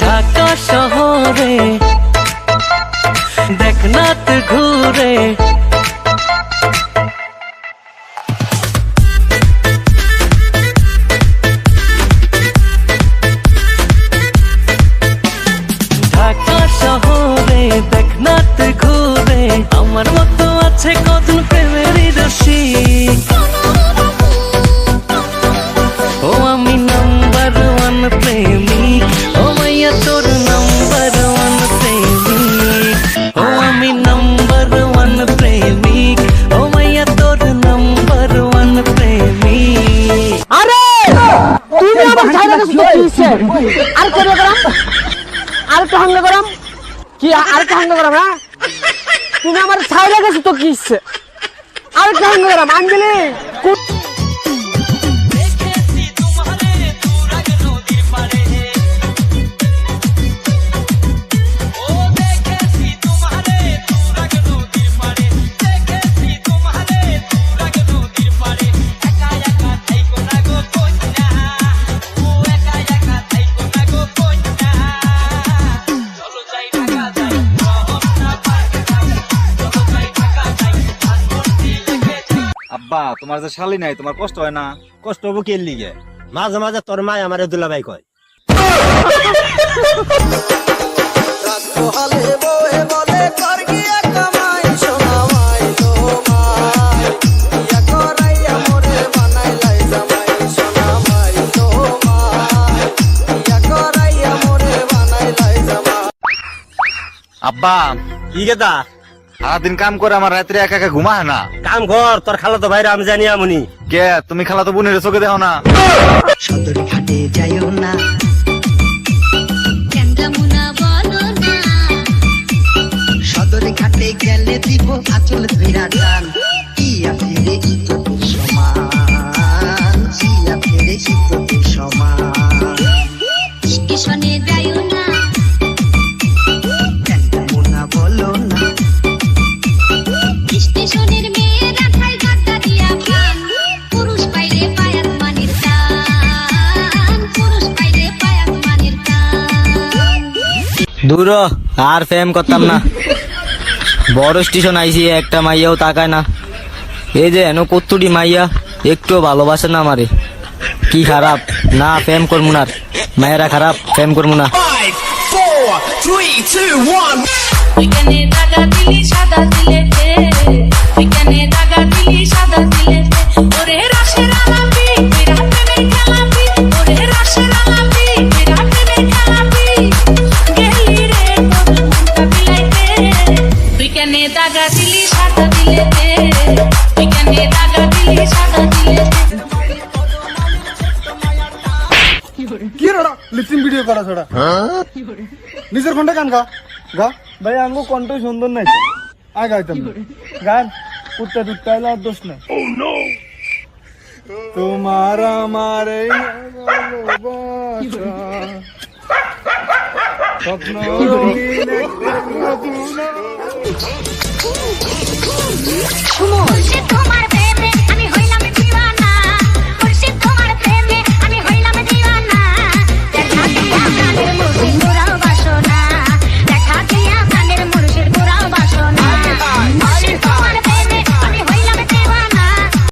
ঢাকা শহরে দেখনাথ ঘুরে ঢাকা শহরে দেখনাথ ঘুরে আমার মতো আছে কজন প্রেমেরই রসিক ও আমি নাম্বার ওয়ান প্রেমিক ও মাইয়া তোর নাম্বার ওয়ান প্রেমিক ও আমি নাম্বার ওয়ান প্রেমিক ও মাইয়া তোর নাম্বার ওয়ান প্রেমিক। আরে তুমি আমার ছাইরা গেছো তো কিছে আর করে গরাম আর তো হাঙ্গা গরাম কি আর তো হাঙ্গা গরাম হ্যাঁ তুমি আমার ছাইরা গেছো তো কিছে আর তো হাঙ্গা গরাম আঞ্জলি আব্বা তোমার যে শালি নাই তোমার কষ্ট হয় না? কষ্ট হবো কে লিগে মাঝে মাঝে তোর মাই আমারে দুলাভাই কয় আব্বা কি গেতা সারাদিন কাম করে আমার রাত্রে একা একা ঘুমা হয় না। কাম কর তোর খালা তো ভাইরা আমি জানি আমনি কে তুমি খালা তো বোনের চোখে দেখো না? সদর ঘাটে যাইও না কেন্দামুনা বলো না সদর ঘাটে গেলে দিব আচল ধইরা টান ইয়া ফিরে ইততের সমান ইয়া ফিরে ইততের সমান স্টেশনে যাইও না কেন্দামুনা বলো না স্টেশনের মেয়েরা খায় গাড্ডা দিয়া পান পুরুষ পাইলে পায়াত মানির টান পুরুষ পাইলে পায়াত মানির টান দূর হ, আর ফেম করতাম না। বড় স্টেশন আইসি একটা মাইয়াও তাকায় না। এই যে এনো কত্তুটি মাইয়া একটু ভালোবাসে না আমারে। কি খারাপ না ফেম করবো না, মায়েরা খারাপ ফেম করবো না। 5, 4, 3, 2, 1 ওইখানে দাগা দিলি সাদা দিলেতে ওইখানে দাগা দিলি সাদা দিলেতে ওরে রাশের আলাপি বিরাট নেই খেলাপি ওরে রাশের আলাপি বিরাট নেই খেলাপি গেলি রে তোর মনটা বিলাইতে ওইখানে দাগা দিলি সাদা দিলেতে ওইখানে দাগা দিলি সাদা দিলেতে কি রড়া লিপসিং ভিডিও করা ছড়া নিজের কণ্ঠে গান গা গা ভাই আঙ্গো কণ্ঠ সুন্দর নাই আয় গাইতাম গান কুত্তা টুত্তা এলো আর দোষ নাই তোমার আমার এই ভালোবাসা স্বপ্ন রঙিন এক নতুন তোমার